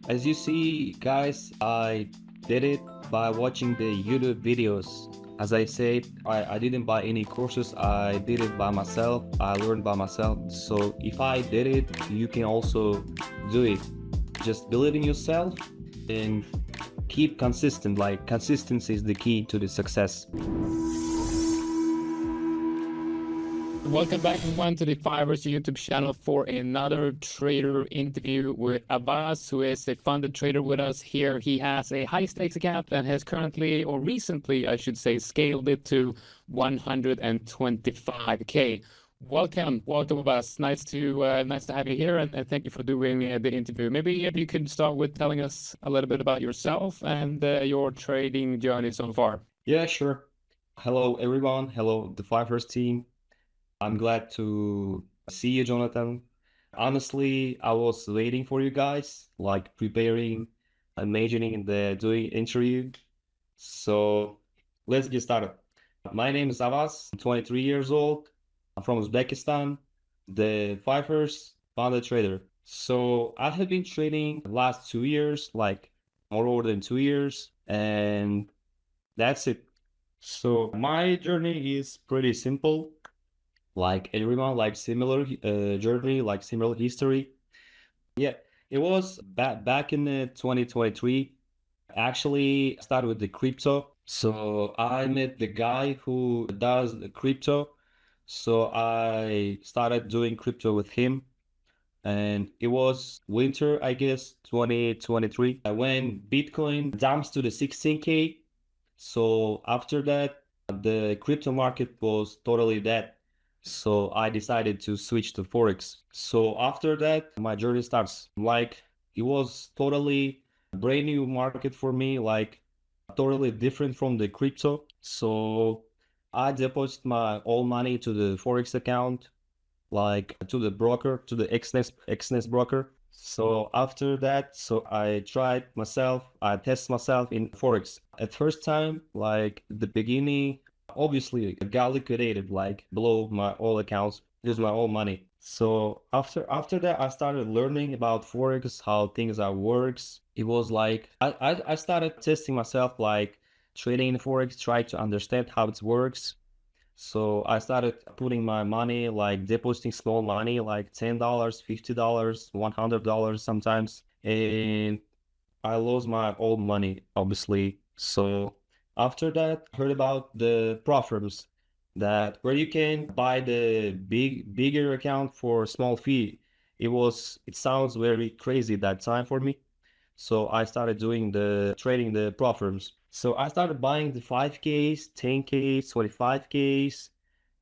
As you see, guys, I did it by watching the YouTube videos. As I said, I didn't buy any courses. I did it by myself. I learned by myself. So if I did it, you can also do it. Just believe in yourself and keep consistent. Like consistency is the key to the success. Welcome back everyone to the Fiverr's YouTube channel for another trader interview with Avaz, who is a funded trader with us here. He has a high stakes account and has currently, or recently, I should say, scaled it to 125K. Welcome, Avaz. Nice to have you here, and thank you for doing the interview. Maybe if you could start with telling us a little bit about yourself and your trading journey so far. Yeah, sure. Hello, everyone. Hello, the Fiverr's team. I'm glad to see you, Jonathan. Honestly, I was waiting for you guys, like preparing, imagining the doing interview. So let's get started. My name is Avaz. I'm 23 years old. I'm from Uzbekistan, the Fiverr's founder trader. So I have been trading the last 2 years, like more than 2 years, and that's it. So my journey is pretty simple, like everyone, like similar journey, like similar history. Yeah, it was back in 2023. Actually, I started with the crypto. So I met the guy who does the crypto. So I started doing crypto with him. And it was winter, I guess, 2023, when Bitcoin dumps to the 16K. So after that, the crypto market was totally dead. So I decided to switch to Forex. So after that, my journey starts. Like it was totally a brand new market for me, like totally different from the crypto. So I deposited my all money to the Forex account, like to the broker, to the XNES broker. So after that, so I tried myself, I test myself in Forex. At first time, like the beginning, obviously I got liquidated, like below my all accounts, use my all money. So after that, I started learning about Forex, how things are works. It was like I started testing myself, like trading in Forex, try to understand how it works. So I started putting my money, like depositing small money, like $10, $50, $100 sometimes. And I lost my old money, obviously. So after that, heard about the platforms that where you can buy the bigger account for a small fee. It sounds very crazy that time for me. So I started doing the trading the platforms. So I started buying the 5Ks, 10Ks, 25Ks.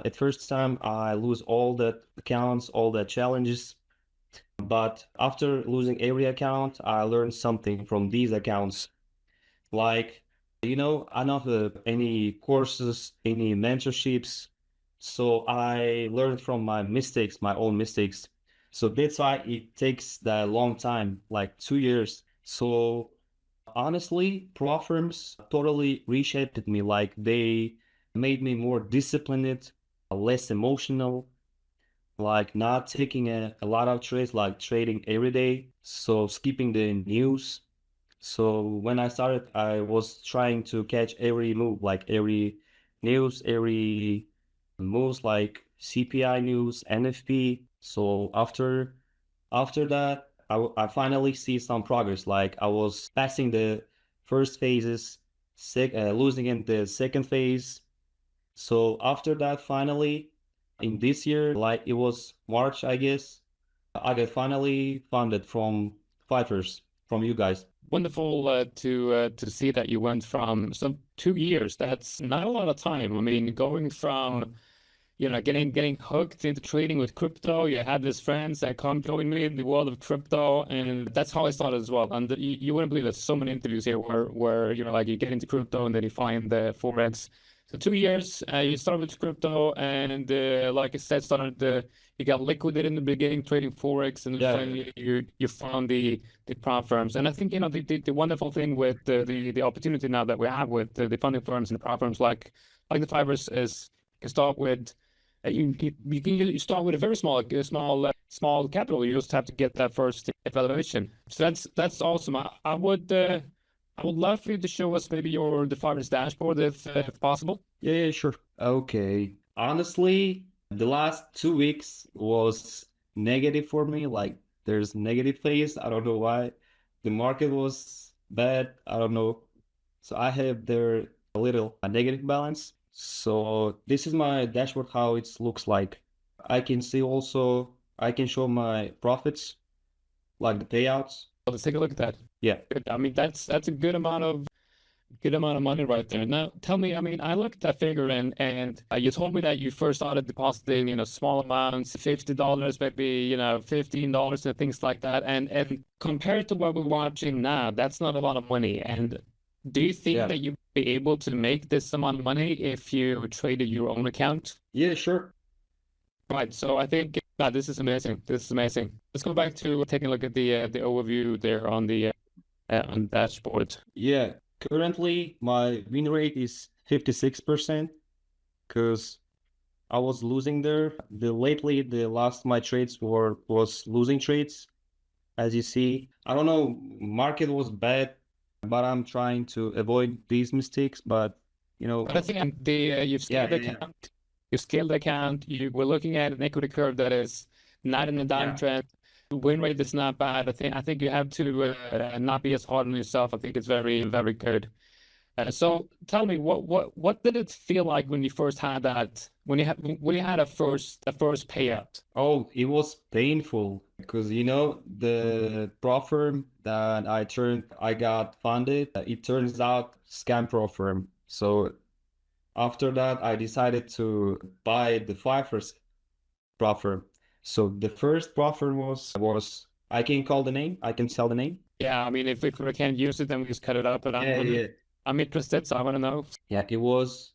At first time, I lose all the accounts, all the challenges. But after losing every account, I learned something from these accounts. Like, I don't have any courses, any mentorships. So I learned from my mistakes, my own mistakes. So that's why it takes that long time, like 2 years. So honestly, platforms totally reshaped me. Like they made me more disciplined, less emotional, like not taking a lot of trades, like trading every day. So skipping the news. So when I started, I was trying to catch every move, like every news, every moves like CPI news, NFP. So after that, I finally see some progress. Like I was passing the first phases, losing in the second phase. So after that, finally, in this year, like it was March, I guess, I got finally funded from Fighters, from you guys. Wonderful to see that you went from some 2 years. That's not a lot of time. I mean, going from getting hooked into trading with crypto. You had these friends that come join me in the world of crypto, and that's how I started as well. And you wouldn't believe there's so many interviews here where like you get into crypto and then you find the Forex. So 2 years, you started with crypto, and like I said, you got liquidity in the beginning trading Forex, and then Yeah. finally you found the prop firms. And I think the wonderful thing with the opportunity now that we have with the funding firms and the prop firms like the Fivers is you can start with You start with a very small capital. You just have to get that first evaluation. So that's awesome. I would love for you to show us maybe your the farmer's dashboard if possible. Yeah, sure. Okay. Honestly, the last 2 weeks was negative for me. Like there's negative phase. I don't know why. The market was bad. I don't know. So I have there a little a negative balance. So this is my dashboard, how it looks like. I can see also, I can show my profits, like the payouts. Let's take a look at that. Yeah. Good. I mean, that's a good amount of money right there. Now, tell me, I mean, I looked at that figure and you told me that you first started depositing, small amounts, $50, maybe, $15 and things like that. And compared to what we're watching now, that's not a lot of money. And do you think Yeah. that you'd be able to make this amount of money if you traded your own account? Yeah, sure. Right. So I think this is amazing. This is amazing. Let's go back to taking a look at the overview there on the dashboard. Yeah. Currently, my win rate is 56% because I was losing there. The last my trades was losing trades, as you see. I don't know, market was bad, but I'm trying to avoid these mistakes. But But I think you've scaled the account. You've scaled the account. You were looking at an equity curve that is not in a downtrend. Win rate is not bad. I think you have to not be as hard on yourself. I think it's very, very good. So tell me, what did it feel like when you first had that? When you had a first payout? Oh, it was painful because the pro firm that I got funded, it turns out scam pro firm. So after that, I decided to buy the first pro firm. So the first pro firm was I can call the name, I can tell the name. Yeah, I mean, if we can't use it, then we just cut it out. But Yeah. I'm interested, so I want to know. Yeah, it was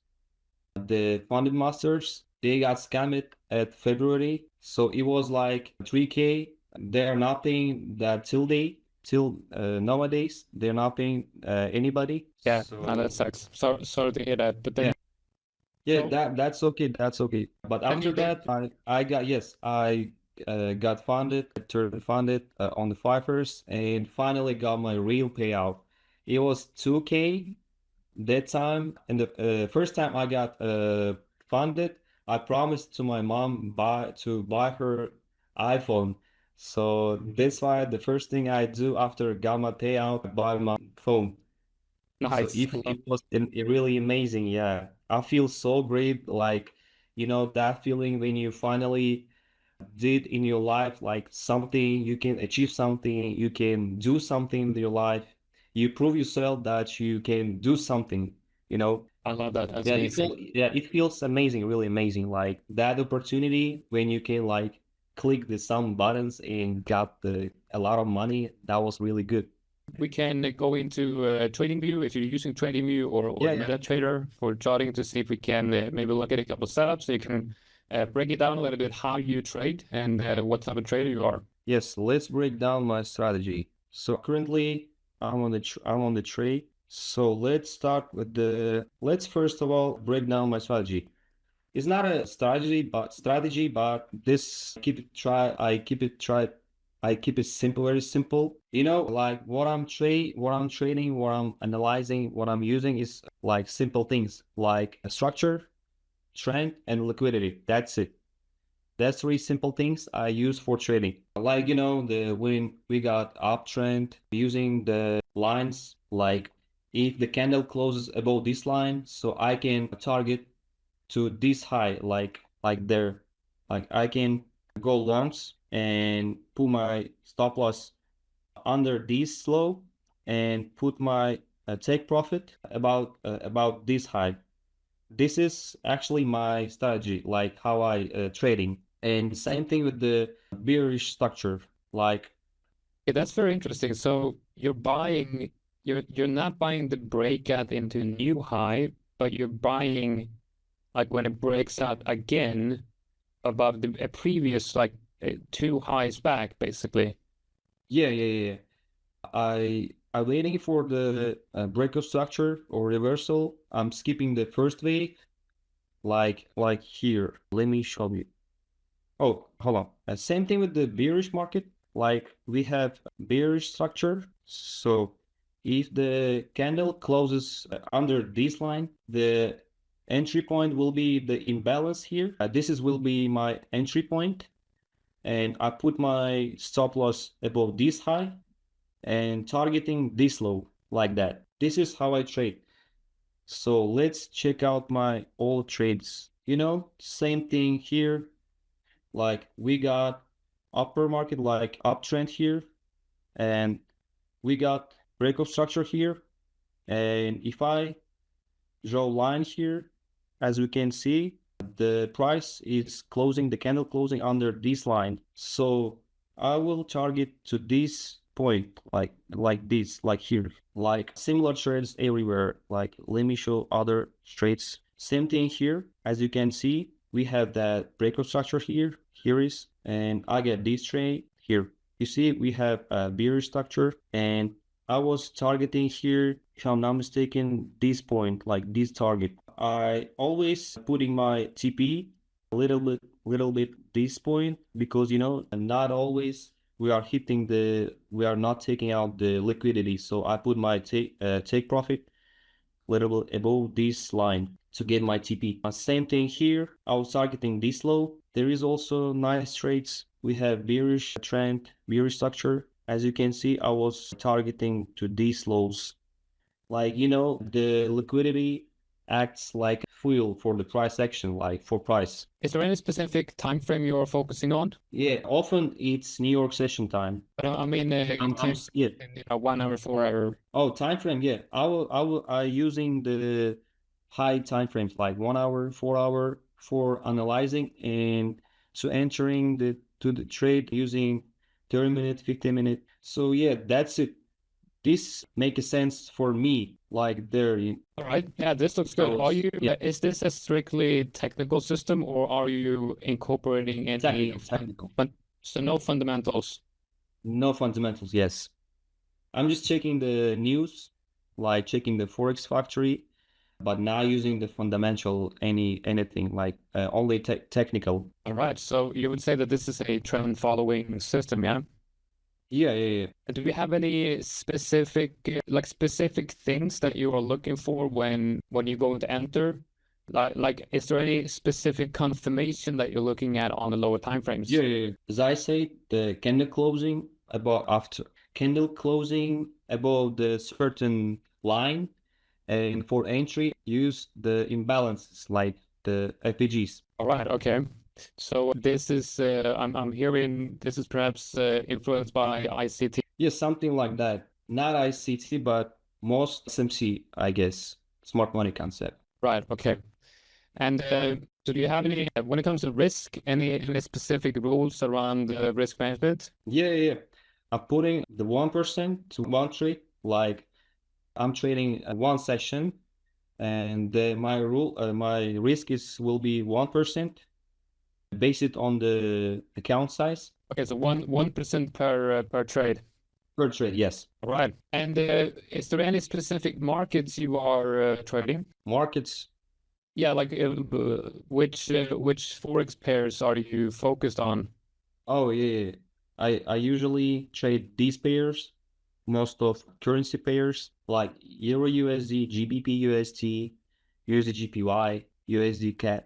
the funded masters. They got scammed at February. So it was like 3K. They're not paying that till nowadays. They're not paying anybody. Yeah, So no, that sucks. Sorry to hear that. But then yeah, so that's okay. That's okay. But then after you did. that, I got funded, turned funded on the Fivers, and finally got my real payout. It was 2K that time, and the first time I got funded, I promised to my mom to buy her iPhone. So that's why the first thing I do after got my payout, I buy my phone. So Nice. if it was really amazing, yeah. I feel so great, like that feeling when you finally did in your life, like something, you can achieve something, you can do something in your life. You prove yourself that you can do something, you know. I love that. That's Yeah, amazing. it feels amazing, really amazing. Like that opportunity when you can like click the some buttons and got a lot of money, that was really good. We can go into TradingView if you're using TradingView or Yeah. MetaTrader for charting to see if we can maybe look at a couple of setups so you can break it down a little bit how you trade and what type of trader you are. Yes, let's break down my strategy. So currently I'm on the trade. So let's first of all break down my strategy. It's not a strategy, but this I keep it simple, very simple. Like what I'm trading, what I'm analyzing, what I'm using is like simple things like a structure, trend, and liquidity. That's it. That's three simple things I use for trading. Like, when we got uptrend using the lines, like if the candle closes above this line, so I can target to this high, like there, like I can go longs and put my stop loss under this low and put my take profit about this high. This is actually my strategy, like how I trading. And same thing with the bearish structure. Like, Yeah, that's very interesting. So you're not buying the breakout into a new high, but you're buying like when it breaks out again above the a previous like two highs back, basically. yeah. I'm waiting for the breakout structure or reversal. I'm skipping the first wave. like here. Let me show you. Oh, hold on. Same thing with the bearish market. Like we have bearish structure. So if the candle closes under this line, the entry point will be the imbalance here. This is will be my entry point, and I put my stop loss above this high and targeting this low like that. This is how I trade. So let's check out my old trades. Same thing here. Like we got upper market, like uptrend here, and we got breakout structure here. And if I draw line here, as we can see, the price is closing, the candle closing under this line. So I will target to this point, like this, like here, like similar trades everywhere. Like let me show other trades. Same thing here. As you can see, we have that breakout structure here. Here is, and I get this trade here. You see, we have a bearish structure, and I was targeting here, if I'm not mistaken, this point, like this target. I always putting my TP a little bit this point, because not always we are not taking out the liquidity. So I put my take profit little bit above this line to get my TP. Same thing here. I was targeting this low. There is also nice trades. We have bearish trend, bearish structure. As you can see, I was targeting to these lows. Like, the liquidity acts like fuel for the price action, like for price. Is there any specific time frame you're focusing on? Yeah, often it's New York session time. But I mean, Yeah. 1 hour, 4 hour. Oh, time frame. Yeah, I using the high time frames like 1 hour, 4 hour for analyzing, and to entering the trade using 30 minute, 15 minute. So yeah, that's it. This makes sense for me. Like there. All right. Yeah, this looks good. Are you? Yeah. Is this a strictly technical system, or are you incorporating any Technical. So no fundamentals. No fundamentals. Yes. I'm just checking the news, like checking the Forex Factory, but not using the fundamental anything, like only technical. All right. So you would say that this is a trend following system, yeah? Yeah. Do you have any specific specific things that you are looking for when you're going to enter? Like is there any specific confirmation that you're looking at on the lower time frames? Yeah. As I say, the candle closing after candle closing above the certain line, and for entry, use the imbalances like the FPGs. All right. Okay. So this is I'm hearing this is perhaps influenced by ICT. Yes, something like that. Not ICT, but most SMC, I guess. Smart money concept. Right. Okay. And so do you have any, when it comes to risk, any specific rules around risk management? Yeah. I'm putting the 1% to one trade. Like I'm trading one session, and my risk will be 1%, based on the account size. Okay, so 1% per trade. Per trade, yes. All right. And is there any specific markets you are trading? Markets. Yeah, like which forex pairs are you focused on? Oh yeah. I usually trade these pairs, most of currency pairs like Euro USD, GBP USD, USD GPY, USD CAD.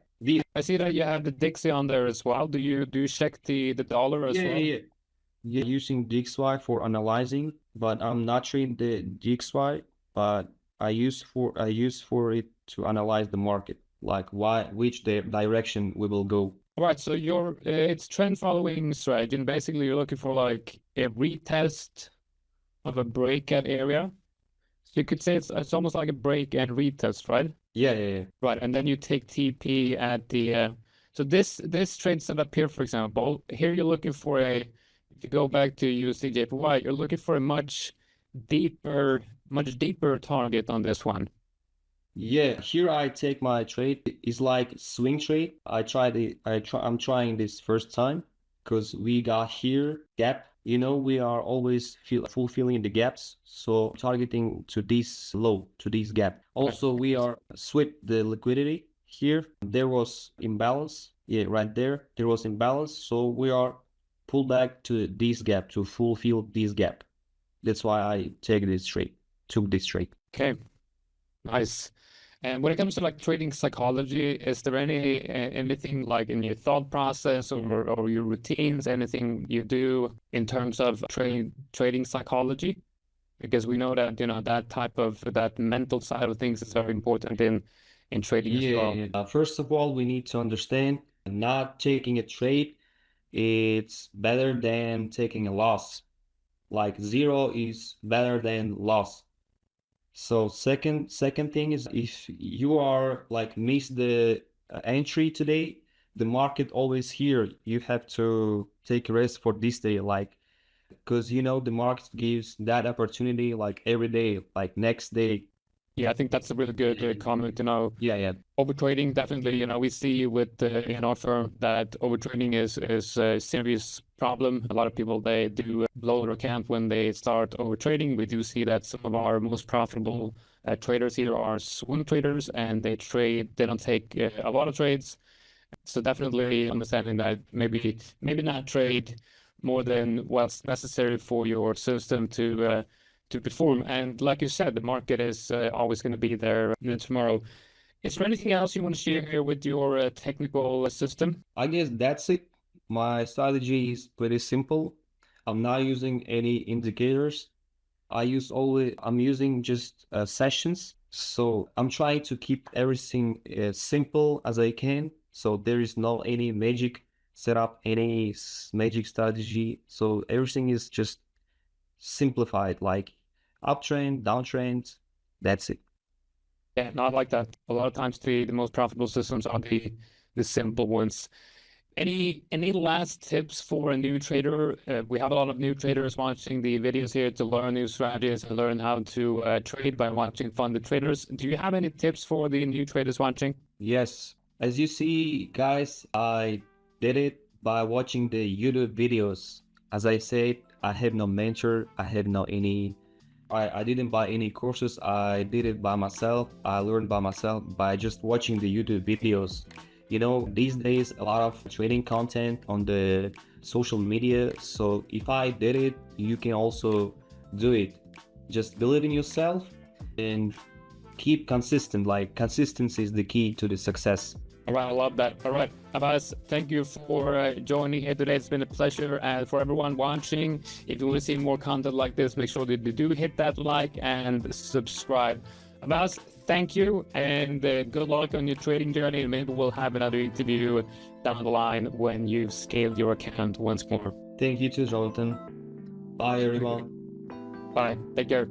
I see that you have the Dixie on there as well. Do you check the dollar as well? Yeah. Using DXY for analyzing, but I'm not trading the DXY, but I use for it to analyze the market, like which direction we will go. All right, so it's trend following strategy, and basically you're looking for like a retest of a breakout area. So you could say it's almost like a break and retest, right? Yeah. Right, and then you take TP at the so this trade setup here, for example, here you're looking for if you go back to USDJPY, you're looking for a much deeper target on this one. Yeah, here I take my trade. It's like swing trade. I'm trying this first time, because we got here gap. We are always fulfilling the gaps. So targeting to this low, to this gap. Also, we are sweep the liquidity here there was imbalance. Yeah, right there was imbalance. So we are pulled back to this gap to fulfill this gap. That's why I took this trade. Okay, nice. And when it comes to like trading psychology, is there anything like in your thought process or your routines, anything you do in terms of trading psychology? Because we know that, you know, that mental side of things is very important in trading as well. Yeah. First of all, we need to understand not taking a trade, it's better than taking a loss. Like zero is better than loss. So second thing is if you are like miss the entry today, the market always here. You have to take a risk for this day, like because you know the market gives that opportunity like every day, like next day. Yeah, I think that's a really good comment. You know, Yeah. overtrading definitely. You know, we see with in our firm that overtrading is a serious problem. A lot of people, they do blow their account when they start overtrading. We do see that some of our most profitable traders here are swing traders, and they don't take a lot of trades. So definitely understanding that maybe not trade more than what's necessary for your system to perform. And like you said, the market is always going to be there tomorrow. Is there anything else you want to share here with your technical system? I guess that's it. My strategy is pretty simple. I'm not using any indicators. I'm using just sessions. So I'm trying to keep everything as simple as I can. So there is no any magic setup, any magic strategy. So everything is just simplified, like uptrend, downtrend. That's it. Yeah, not like that. A lot of times the most profitable systems are the simple ones. Any last tips for a new trader? We have a lot of new traders watching the videos here to learn new strategies and learn how to trade by watching funded traders. Do you have any tips for the new traders watching? Yes. As you see, guys, I did it by watching the YouTube videos. As I said, I have no mentor. I have no any. I didn't buy any courses. I did it by myself. I learned by myself by just watching the YouTube videos. You know, these days, a lot of trading content on the social media. So if I did it, you can also do it. Just believe in yourself and keep consistent. Like consistency is the key to the success. All right, I love that. All right, Abbas, thank you for joining here today. It's been a pleasure. And for everyone watching, if you want to see more content like this, make sure that you do hit that like and subscribe. Abbas, thank you, and good luck on your trading journey. And maybe we'll have another interview down the line when you've scaled your account once more. Thank you too, Jonathan. Bye, everyone. Bye. Take care.